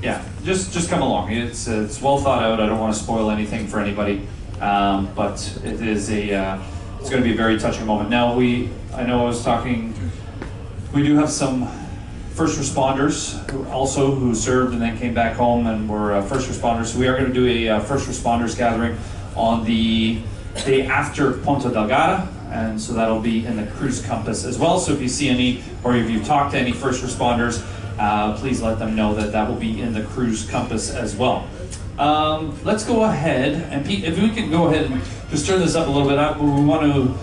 Yeah, just come along. It's well thought out. I don't want to spoil anything for anybody, but it is it's going to be a very touching moment. Now we do have some first responders who served and then came back home and were first responders. So we are going to do a first responders gathering on the day after Ponta Delgada, and so that'll be in the Cruz Compass as well. So if you see any, or if you've talked to any first responders, please let them know that that will be in the Cruz Compass as well. Let's go ahead, and Pete, if we could go ahead and just turn this up a little bit. We want to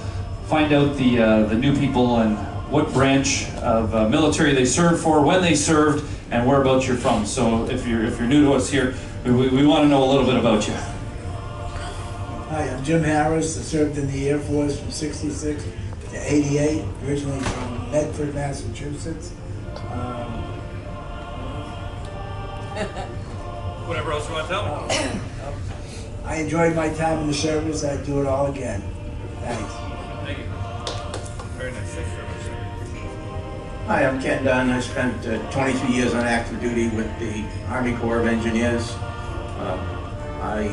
find out the new people and what branch of military they served for, when they served, and whereabouts you're from. So if you're new to us here, we want to know a little bit about you. Hi, I'm Jim Harris. I served in the Air Force from '66 to '88, originally from Medford, Massachusetts. Whatever else you want to tell me. I enjoyed my time in the service. I'd do it all again. Thanks. Thank you. Very nice. Thank you very much. Hi, I'm Ken Dunn. I spent 22 years on active duty with the Army Corps of Engineers. I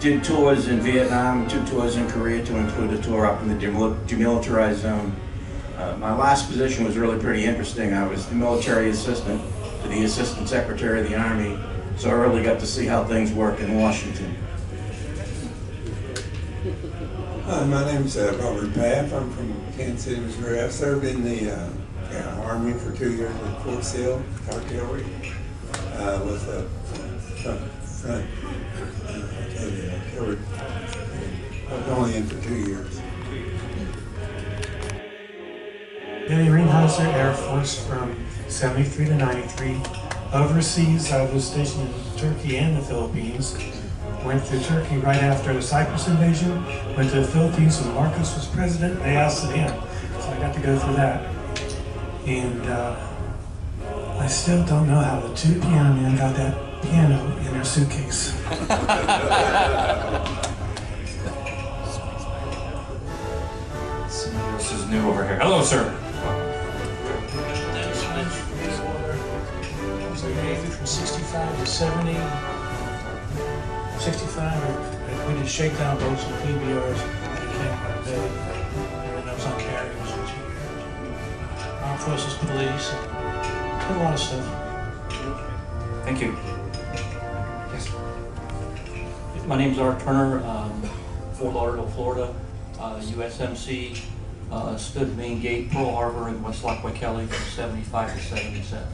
did tours in Vietnam, 2 tours in Korea, to include a tour up in the demilitarized zone. My last position was really pretty interesting. I was the military assistant to the Assistant Secretary of the Army, so I really got to see how things work in Washington. Hi, my name's Robert Paff. I'm from Kansas City, Missouri. I served in the Army for 2 years with Fort Sill Artillery. Was a front artillery. I was only in for 2 years. Billy Ringhauser, Air Force from 73 to 93. Overseas, I was stationed in Turkey and the Philippines. Went to Turkey right after the Cyprus invasion. Went to the Philippines when Marcos was president. They ousted him, so I got to go through that. And I still don't know how the 2 piano men got that piano in their suitcase. Somebody else is new over here. Hello, sir. From 65 to 70. 65, we did shakedown boats and PBRs at Camp Bay. And I was on carriers for 2 years. Armed Forces Police, and did a lot of stuff. Thank you. Yes. My name's Art Turner, Fort Lauderdale, Florida, USMC, stood main gate, Pearl Harbor, and West Lockwood Kelly from 75 to 77.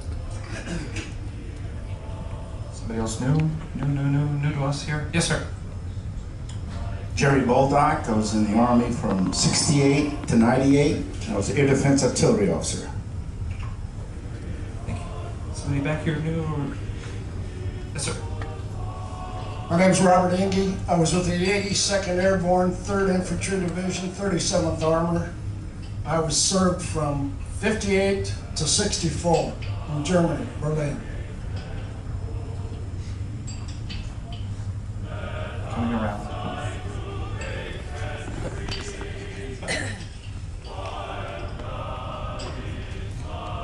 Somebody else new to us here? Yes, sir. Jerry Baldock. I was in the Army from 68 to 98. I was an Air Defense Artillery Officer. Thank you. Somebody back here new? Or... Yes, sir. My name's Robert Inge. I was with the 82nd Airborne, 3rd Infantry Division, 37th Armor. I was served from 58 to 64 in Germany, Berlin. Coming around.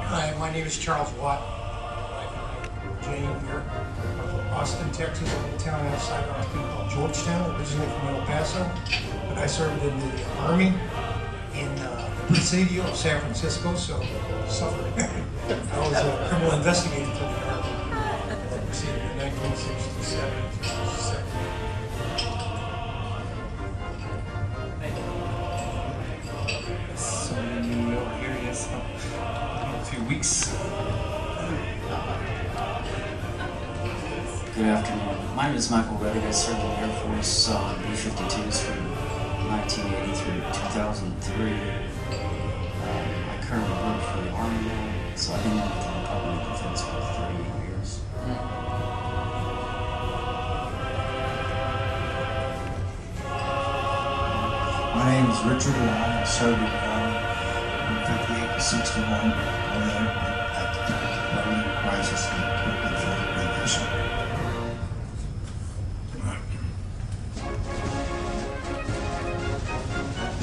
Hi, my name is Charles Watt. Jane here. I'm from Austin, Texas, a little town outside Austin called Georgetown, originally from El Paso. But I served in the Army in the Presidio of San Francisco, so suffered. I was a criminal investigator for the Army. Presidio in 1967. Weeks. Good afternoon. My name is Michael Reddick. I served in the Air Force on B-52s from 1980 through 2003. I currently work for the Army now, so I've been in the Department of Defense for 38 years. My name is Richard Long. I served in the Army from 58 to 61. At the Department of Crisis and Radiation.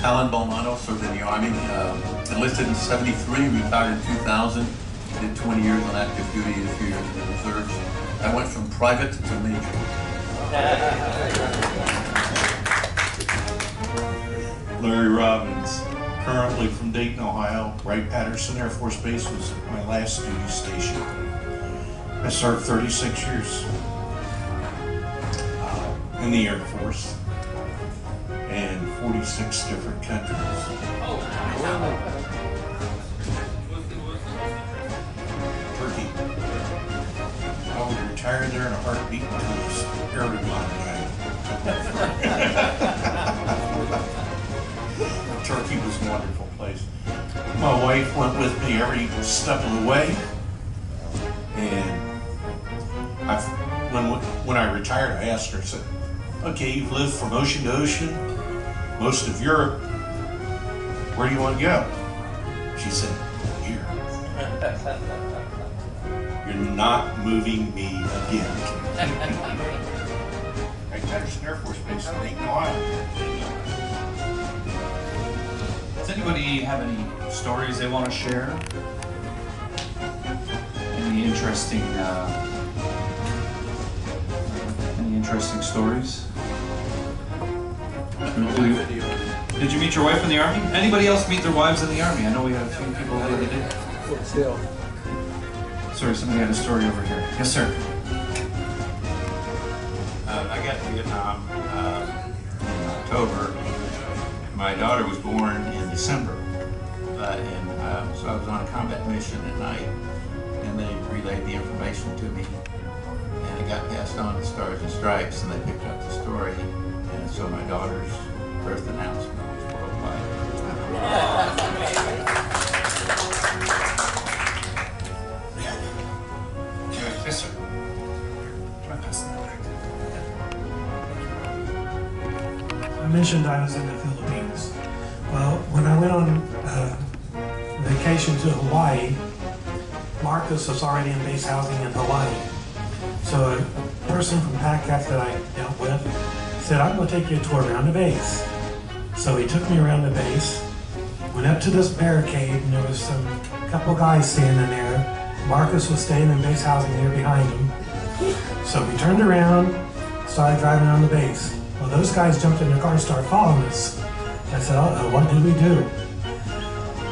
Alan Balmano served in the Army, enlisted in '73, retired in 2000, did 20 years on active duty and a few years in the reserves. I went from private to major. Larry Robbins, currently from Dayton, Ohio. Wright-Patterson Air Force Base was my last duty station. I served 36 years in the Air Force and 46 different countries. Turkey. I would retire there in a heartbeat until this airline died. Turkey was a wonderful place. My wife went with me every step of the way, and when I retired, I asked her, I said, okay, you've lived from ocean to ocean, most of Europe, where do you want to go? She said, here. You're not moving me again. Wright-Patterson Air Force Base in Dayton, Ohio. Does anybody have any stories they want to share? Any interesting stories? Did you meet your wife in the Army? Anybody else meet their wives in the Army? I know we had a few people the other day. Sorry, somebody had a story over here. Yes, sir. I got to Vietnam in October. My daughter was born in December, so I was on a combat mission at night, and they relayed the information to me, and it got passed on to Stars and Stripes, and they picked up the story, and so my daughter's birth announcement was worldwide. Yes, sir. I mentioned I was in the Philippines. Well, when I went on vacation to Hawaii, Marcus was already in base housing in Hawaii. So a person from PACAF that I dealt with said, I'm going to take you a tour around the base. So he took me around the base, went up to this barricade, and there was a couple guys standing there. Marcus was staying in base housing there behind him. So we turned around, started driving around the base. Well, those guys jumped in their car and started following us. I said, uh-oh, what did we do?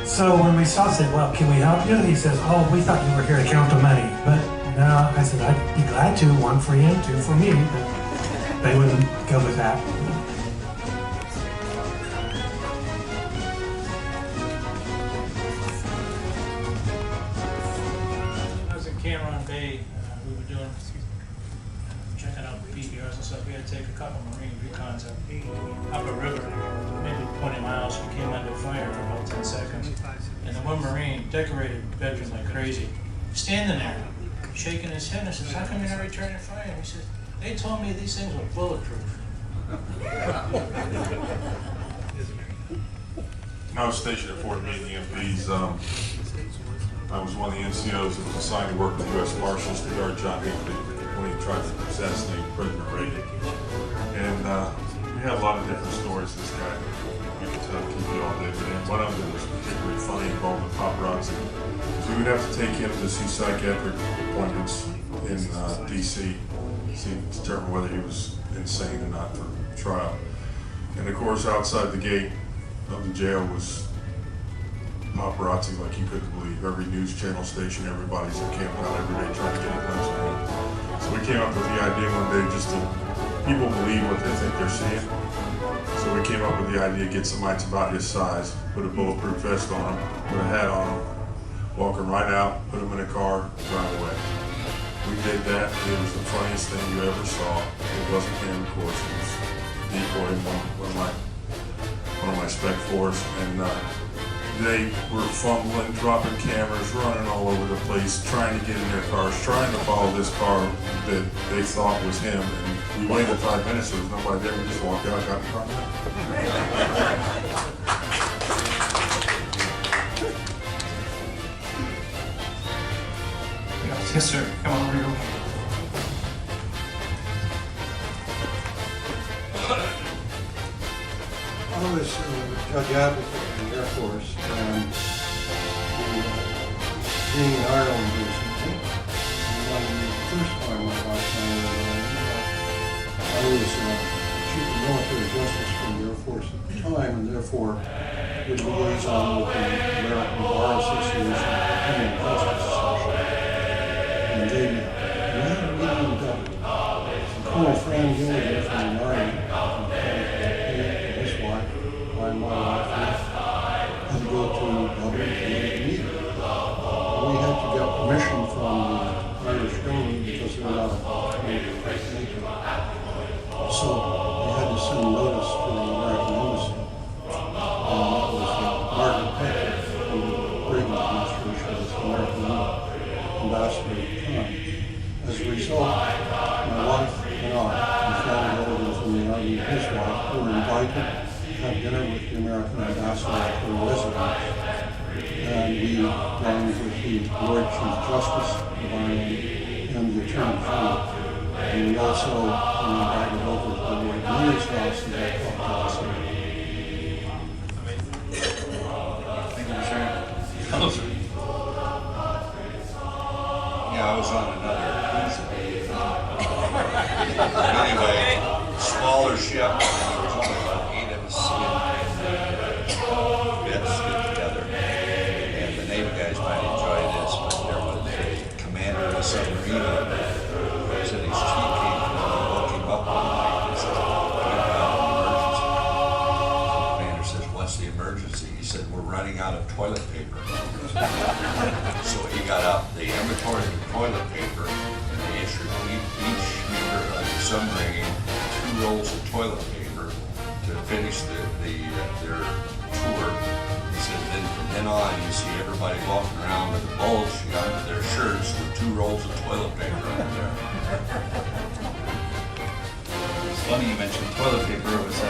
So when we stopped, I said, well, can we help you? He says, oh, we thought you were here to count the money. But no, I said, I'd be glad to, one for you, two for me. But they wouldn't go with that. I was in Cameron Bay. We were doing, checking out PBRs and stuff. We had to take a couple Marine recons up a river, maybe 20 miles. We came under fire for about 10 seconds. And the one Marine decorated the bedroom like crazy, standing there, shaking his head. I says, how come you're not returning fire? And he said, they told me these things were bulletproof. I was stationed at Fort Meade in the MPs. I was one of the NCOs that was assigned to work with U.S. Marshals to guard John Hinckley when he tried to assassinate President Reagan. And we had a lot of different stories. This guy, we could tell, keep you all day, but one of them was particularly funny, involving paparazzi. So we would have to take him to see psychiatric appointments in D.C. to determine whether he was insane or not for trial. And of course, outside the gate of the jail was paparazzi like you couldn't believe. Every news channel station, everybody's camping out every day trying to get a glimpse of him. So we came up with the idea one day just to, people believe what they think they're seeing. So we came up with the idea, get somebody that's about his size, put a bulletproof vest on him, put a hat on him, walk him right out, put him in a car, drive away. We did that. It was the funniest thing you ever saw. It wasn't him, of course. It was decoy, one of my spec fours, and they were fumbling, dropping cameras, running all over the place, trying to get in their cars, trying to follow this car that they thought was him. And we waited 5 minutes. There was nobody there. We just walked out, got in the car. Yes, sir. Come on over here. I was Judge Advocate in the Air Force, and being in Ireland recently. And when the first time my wife and I were in Ireland, I was chief of military justice for the Air Force at the time, and therefore would liaison with the American Bar Association and Criminal Justice Association. And they had a meeting in Dublin. Colonel Fran Gilligan from the Army, and his wife, my wife, had to go to Dublin to the meeting. We had to get permission from the Irish government because they were not a major nation. So we had to send notice to the American embassy. And that was Margaret Peck from the Reagan administration as the American ambassador at the time. As a result, my wife and I, and family relatives from the Army and his wife, were invited to have dinner with the American ambassador at her residence. And we dined with the Lord Chief Justice of Ireland and the Attorney General. And we also were invited over to the Lord Mayor's house and they talked to us. Thank you, Mr. Hello, sir. Yeah, I was on another anyway, smaller ship, and there was only about 8 of us in beds get together. And the Navy guys might enjoy this, but there was a commander of a submarine who was in his cheek cage and woke him up one night and said, "We've got an emergency." The commander says, "What's the emergency?" He said, "We're running out of toilet paper." So he got up, they inventoried the toilet paper, and they issued each member of the submarine 2 rolls of toilet paper to finish their tour. He said, then from then on, you see everybody walking around with a bulge under their shirts with 2 rolls of toilet paper under there. It's funny you mentioned toilet paper. It was a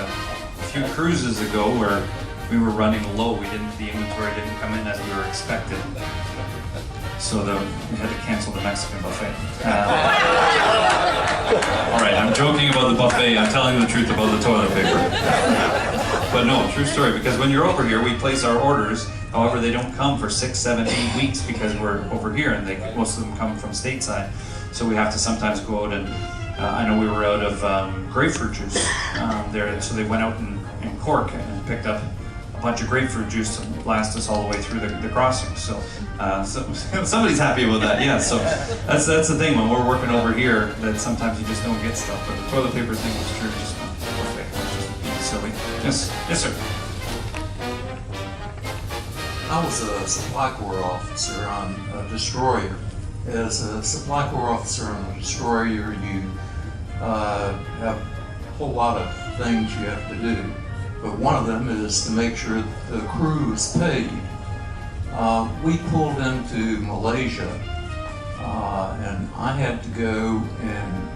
few cruises ago where we were running low. The inventory didn't come in as we were expected. So we had to cancel the Mexican buffet. All right, I'm joking about the buffet. I'm telling the truth about the toilet paper. But no, true story, because when you're over here, we place our orders. However, they don't come for 6, 7, 8 weeks because we're over here and most of them come from stateside. So we have to sometimes go out and, I know we were out of grapefruit juice there, so they went out in Cork and picked up a bunch of grapefruit juice to last us all the way through the crossing. So somebody's happy about that, yeah. So that's the thing when we're working over here, that sometimes you just don't get stuff. But the toilet paper thing was true, just perfect. It was just being silly. Yes, sir. I was a supply corps officer on a destroyer. As a supply corps officer on a destroyer, you have a whole lot of things you have to do. But one of them is to make sure that the crew is paid. We pulled into Malaysia, and I had to go and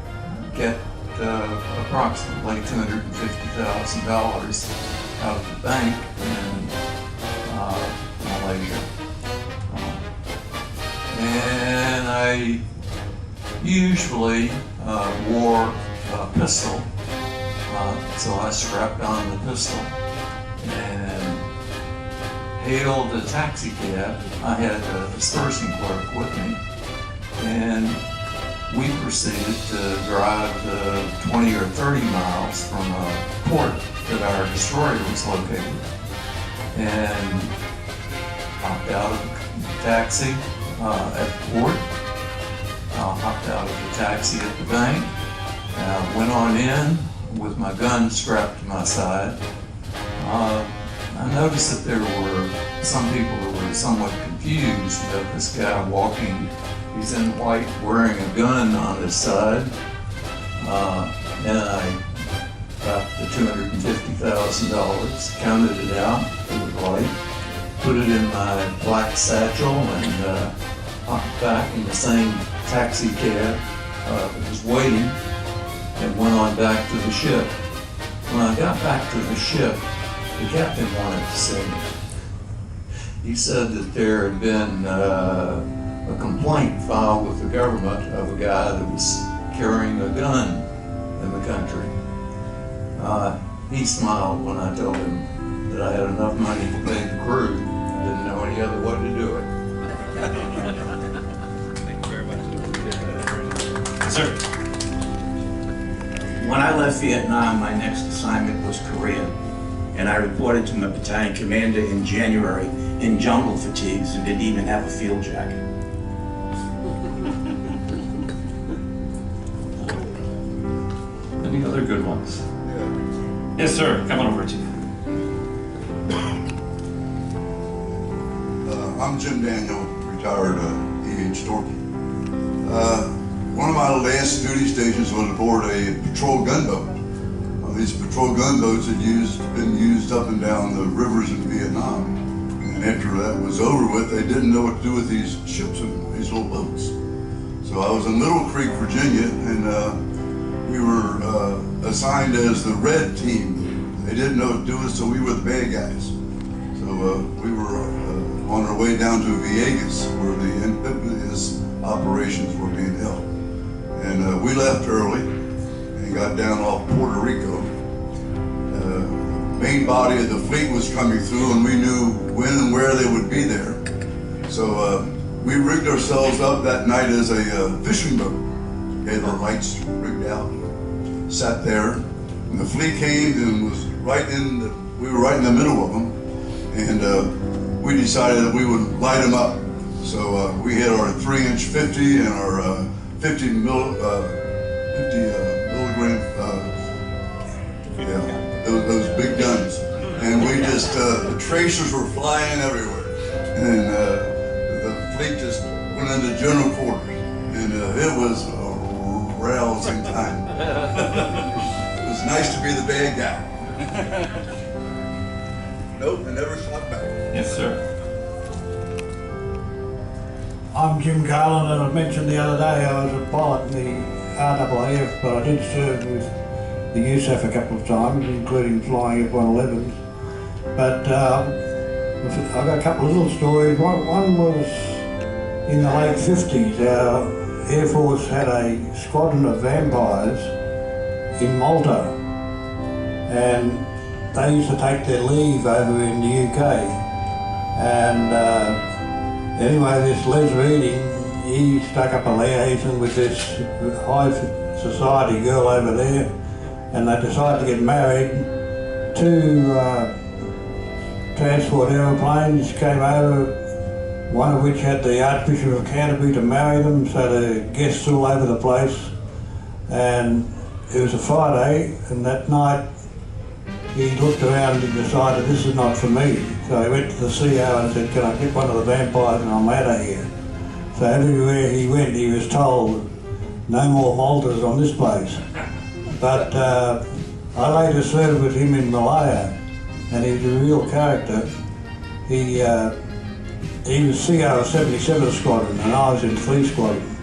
get approximately $250,000 out of the bank in Malaysia. And I usually wore a pistol. So I strapped on the pistol and hailed a taxi cab. I had a dispersing clerk with me, and we proceeded to drive 20 or 30 miles from a port that our destroyer was located, and hopped out of the taxi at the port, hopped out of the taxi at the bank, went on in with my gun strapped to my side. I noticed that there were some people who were somewhat confused about this guy walking. He's in white, wearing a gun on his side. And I got the $250,000, counted it out, it was right, put it in my black satchel, and hopped back in the same taxi cab that was waiting, and went on back to the ship. When I got back to the ship, the captain wanted to see me. He said that there had been a complaint filed with the government of a guy that was carrying a gun in the country. He smiled when I told him that I had enough money to pay the crew. I didn't know any other way to do it. Thank you very much. Sir. When I left Vietnam, my next assignment was Korea, and I reported to my battalion commander in January in jungle fatigues and didn't even have a field jacket. Any other good ones? Yes, sir. Come on over to you. I'm Jim Daniel, retired E.H. Storky. One of my last duty stations was aboard a patrol gunboat. These patrol gunboats had been used up and down the rivers in Vietnam. And after that was over with, they didn't know what to do with these ships and these little boats. So I was in Little Creek, Virginia, and we were assigned as the red team. They didn't know what to do with us, so we were the bad guys. So we were on our way down to Villegas, where the amphibious operations were being held. And we left early and got down off Puerto Rico. Main body of the fleet was coming through, and we knew when and where they would be there. So we rigged ourselves up that night as a fishing boat. Had our lights rigged out, sat there, and the fleet came and was we were right in the middle of them, and we decided that we would light them up. So we had our 3-inch 50 and our 50 milligram, those big guns. And we just, the tracers were flying everywhere. And the fleet just went into general quarters. And it was a rousing time. It was nice to be the bad guy. Nope, I never shot back. Yes, sir. I'm Jim Garland, and I mentioned the other day I was a pilot in the RAAF, but I did serve with the USAF a couple of times, including flying F-111s. But I've got a couple of little stories. One was in the late 50s. Our Air Force had a squadron of vampires in Malta, and they used to take their leave over in the UK. And anyway, this Les Reading, he stuck up a liaison with this high society girl over there, and they decided to get married. 2 transport aeroplanes came over, one of which had the Archbishop of Canterbury to marry them, so the guests all over the place. And it was a Friday, and that night he looked around and decided this is not for me. So he went to the CO and said, can I get one of the vampires and I'm out of here. So everywhere he went he was told, no more Maltas on this place. But I later served with him in Malaya, and he was a real character. He was CO of 77 Squadron and I was in 3 Squadron.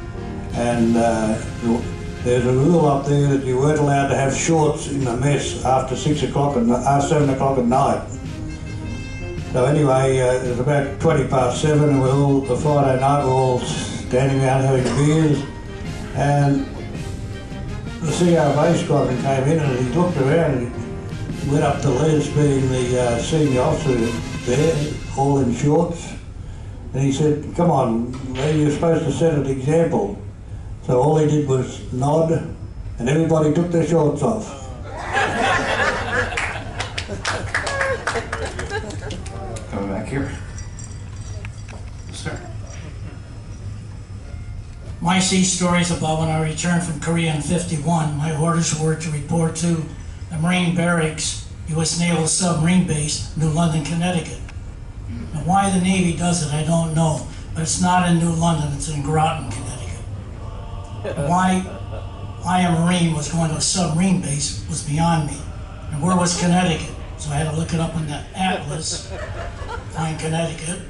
And there's a rule up there that you weren't allowed to have shorts in the mess after 7 o'clock at night. So anyway, it was about 7:20, and the Friday night we're all standing around having beers, and the CO of A Squadron came in and he looked around and he went up to Les, being the senior officer there, all in shorts, and he said, come on, you're supposed to set an example. So all he did was nod, and everybody took their shorts off. Coming back here. Sir. My sea story is about when I returned from Korea in '51. My orders were to report to the Marine Barracks, U.S. Naval Submarine Base, New London, Connecticut. Now, why the Navy does it, I don't know, but it's not in New London, it's in Groton, Connecticut. Why I, a Marine, was going to a submarine base was beyond me. And where was Connecticut? So I had to look it up on the atlas, find Connecticut.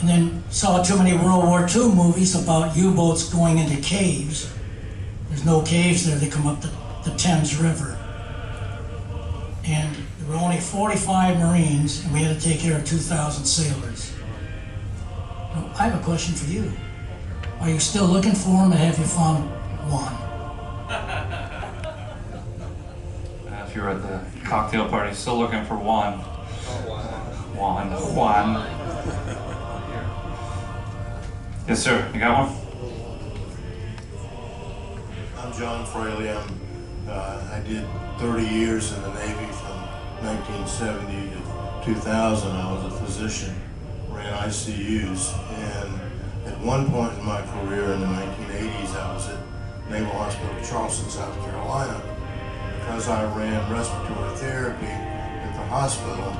And then saw too many World War II movies about U-boats going into caves. There's no caves there, they come up the Thames River. And there were only 45 Marines, and we had to take care of 2,000 sailors. Now, I have a question for you. Are you still looking for them, and have you found one? If you were at the cocktail party, still looking for Juan. Juan. Yes, sir. You got one? I'm John Fraley. I did 30 years in the Navy from 1970 to 2000. I was a physician, ran ICUs, and at one point in my career in the 1980s, I was at Naval Hospital Charleston, South Carolina. Because I ran respiratory therapy at the hospital,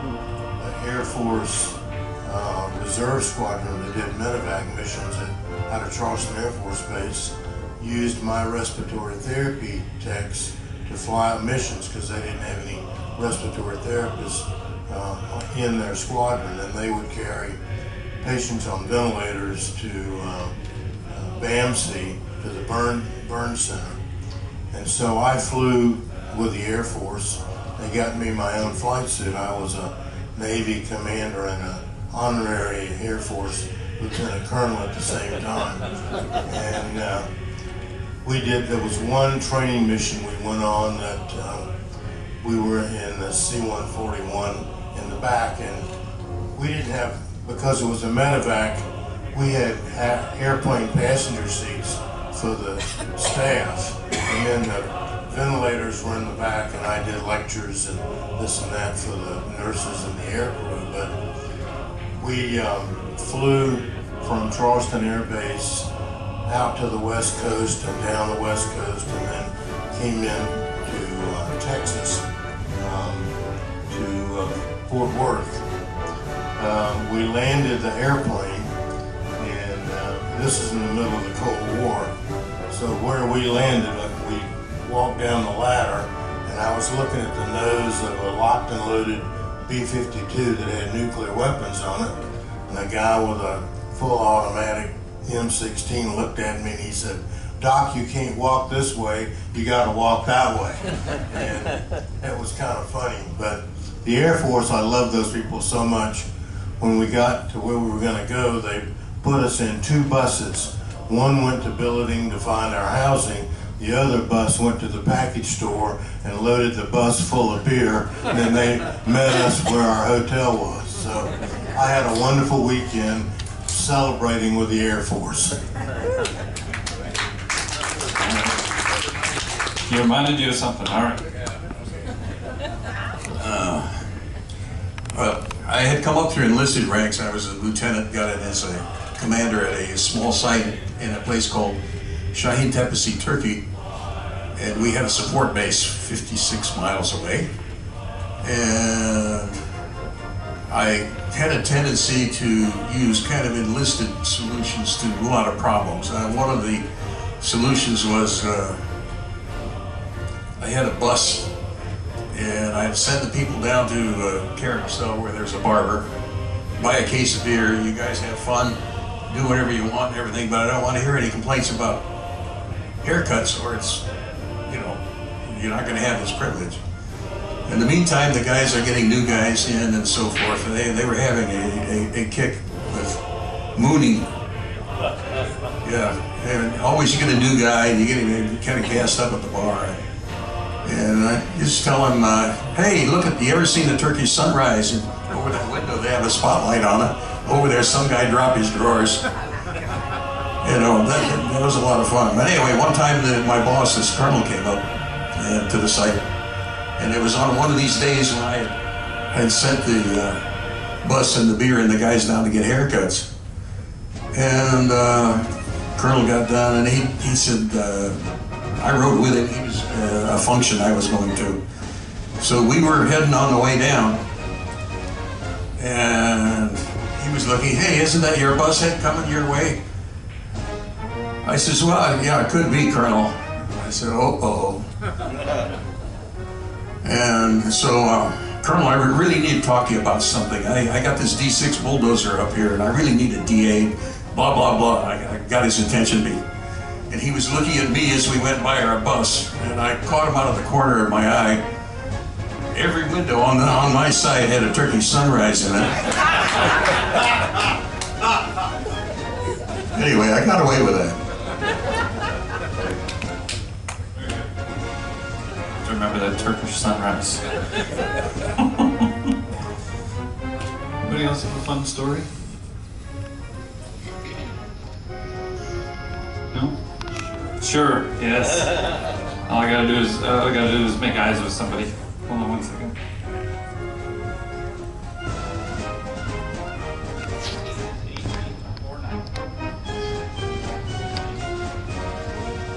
the Air Force Reserve Squadron that did medevac missions out of Charleston Air Force Base used my respiratory therapy techs to fly missions because they didn't have any respiratory therapists in their squadron, and they would carry patients on ventilators to BAMC, to the burn center. And so I flew with the Air Force. They got me my own flight suit. I was a Navy commander and an honorary Air Force lieutenant colonel at the same time. And there was one training mission we went on that we were in the C-141 in the back, and we didn't have, because it was a medevac, we had airplane passenger seats for the staff, and then the ventilators were in the back, and I did lectures and this and that for the nurses and the air crew. But we flew from Charleston Air Base out to the West Coast and down the West Coast, and then came in to Texas, to Fort Worth. We landed the airplane, and this is in the middle of the Cold War. So where we landed, we walked down the ladder, and I was looking at the nose of a locked and loaded B-52 that had nuclear weapons on it, and a guy with a full automatic M16 looked at me and he said, "Doc, you can't walk this way, you gotta walk that way." And that was kind of funny. But the Air Force, I love those people so much. When we got to where we were gonna go, they put us in two buses. One went to Billeting to find our housing. The other bus went to the package store and loaded the bus full of beer, and then they met us where our hotel was. So I had a wonderful weekend celebrating with the Air Force. He reminded you of something, all right. Well, I had come up through enlisted ranks. I was a lieutenant, got in as a commander at a small site in a place called Şahin Tepesi, Turkey. And we had a support base 56 miles away. And I had a tendency to use kind of enlisted solutions to a lot of problems. One of the solutions was I had a bus, and I'd send the people down to Carousel where there's a barber, buy a case of beer, you guys have fun, do whatever you want and everything, but I don't want to hear any complaints about haircuts, or it's, you know, you're not going to have this privilege. In the meantime, the guys are getting new guys in and so forth. They were having a kick with mooning. Yeah, and always you get a new guy and you get him kind of gassed up at the bar. And I just tell him, hey, look, you ever seen the Turkish sunrise? And over that window they have a spotlight on it. Over there some guy dropped his drawers. You know, that was a lot of fun. But anyway, one time my boss, this colonel, came up to the site. And it was on one of these days when I had sent the bus and the beer and the guys down to get haircuts. And Colonel got done and he said, I rode with him. He was a function I was going to. So we were heading on the way down. And he was looking, hey, isn't that your bus head coming your way? I says, well, yeah, it could be, Colonel. I said, oh. And so, Colonel, I really need to talk to you about something. I got this D6 bulldozer up here, and I really need a D8, blah, blah, blah. I got his attention, and he was looking at me as we went by our bus, and I caught him out of the corner of my eye. Every window on my side had a Turkish sunrise in it. Anyway, I got away with that. Remember that Turkish sunrise. Anybody else have a fun story? Sure, yes. All I gotta do is make eyes with somebody. Hold on 1 second.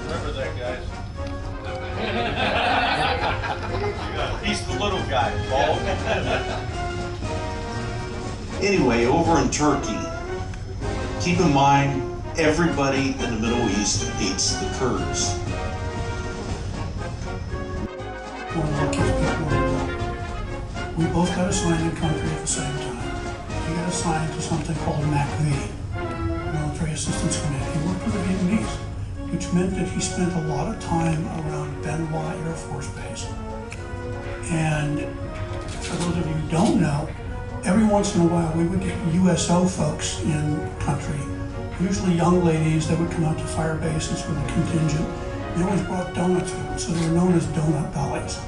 Remember that, guys. He's the little guy, bald. Anyway, over in Turkey, keep in mind, everybody in the Middle East hates the Kurds. We both got assigned in country at the same time. He got assigned to something called MACV, Military Assistance Command. He worked with the Vietnamese, which meant that he spent a lot of time around Ben Hoa Air Force Base. And for those of you who don't know, every once in a while we would get USO folks in country, usually young ladies that would come out to fire bases with a contingent. They always brought donuts with them, so they were known as donut bellies.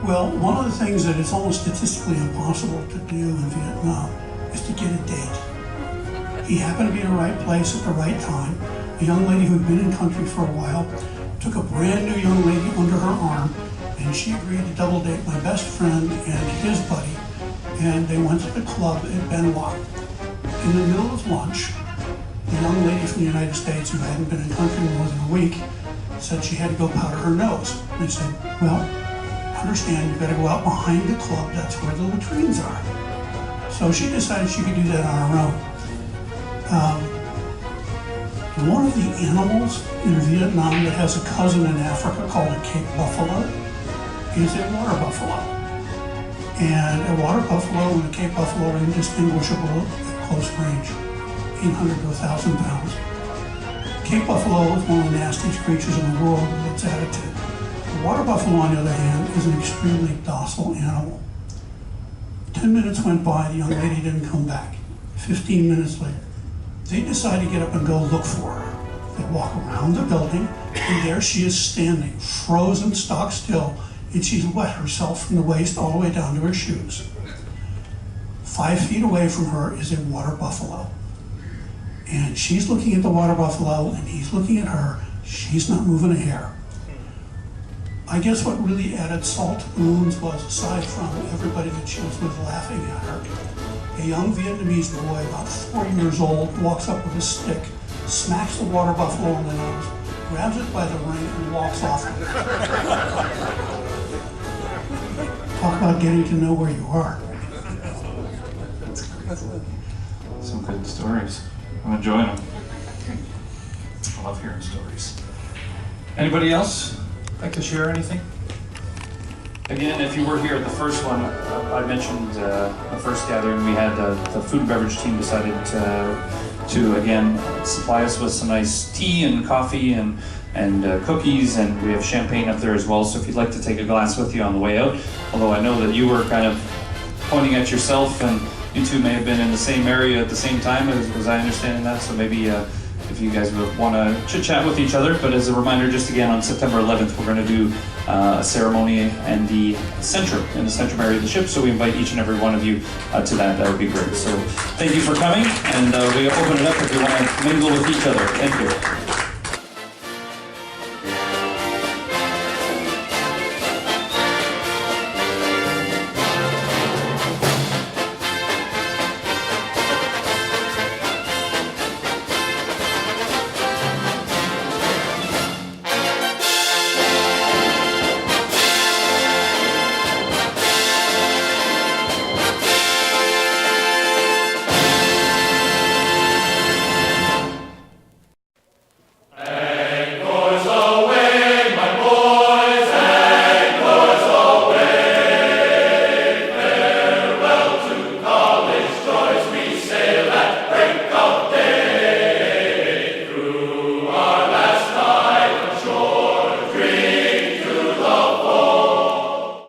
Well, one of the things that it's almost statistically impossible to do in Vietnam is to get a date. He happened to be in the right place at the right time. A young lady who had been in country for a while took a brand new young lady under her arm, and she agreed to double date my best friend and his buddy, and they went to the club at Ben Hoa. In the middle of lunch, the young lady from the United States who hadn't been in country more than a week said she had to go powder her nose. And they said, well, understand you've got to go out behind the club, that's where the latrines are. So she decided she could do that on her own. One of the animals in Vietnam that has a cousin in Africa called a Cape buffalo is a water buffalo. And a water buffalo and a Cape buffalo are indistinguishable at close range, 800 to 1,000 pounds. Cape buffalo is one of the nastiest creatures in the world with its attitude. The water buffalo, on the other hand, is an extremely docile animal. 10 minutes went by, the young lady didn't come back. 15 minutes later, they decide to get up and go look for her. They walk around the building, and there she is standing, frozen, stock still, and she's wet herself from the waist all the way down to her shoes. 5 feet away from her is a water buffalo. And she's looking at the water buffalo, and he's looking at her. She's not moving a hair. I guess what really added salt to the wounds was, aside from everybody that she was with laughing at her, a young Vietnamese boy, about 4 years old, walks up with a stick, smacks the water buffalo on the nose, grabs it by the ring, and walks off. Talk about getting to know where you are. Some good stories. I'm enjoying them. I love hearing stories. Anybody else like to share anything? Again, if you were here at the first one, I mentioned the first gathering, we had the food and beverage team decided to again supply us with some nice tea and coffee and cookies, and we have champagne up there as well, so if you'd like to take a glass with you on the way out, although I know that you were kind of pointing at yourself and you two may have been in the same area at the same time, as I understand that, so maybe if you guys would want to chit-chat with each other. But as a reminder, just again, on September 11th, we're going to do a ceremony in the centrum area of the ship, so we invite each and every one of you to that. That would be great. So thank you for coming, and we open it up if you want to mingle with each other. Thank you.